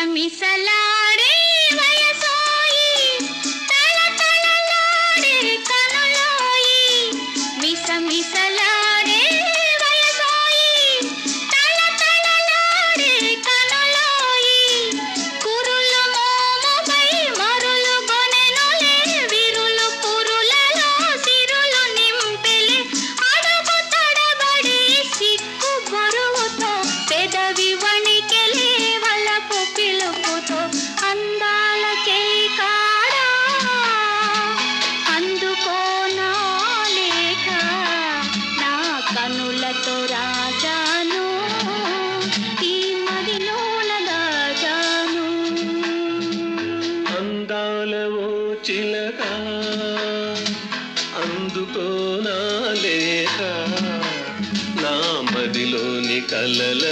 మిసమిసలాడే వయసోయి తళతళలాడే కనులోయి మిసమిసలాడే వయసోయి తళతళలాడే కనులోయి కురులు మోముపై మరులు గొనెనులే విరులు పురులలో సిరులు నింపెలే అడుగు తడబడి సిగ్గు బరువుతో పెదవి వణికెలే వలపు పిలుపుతో అందాల చెలికాడా అందుకోనా లేక నా కనులతో రాజాను ఈ మదిలోన దాజాను అందాల ఓ చిలక అందుకోనా లేక నా మదిలోని కలల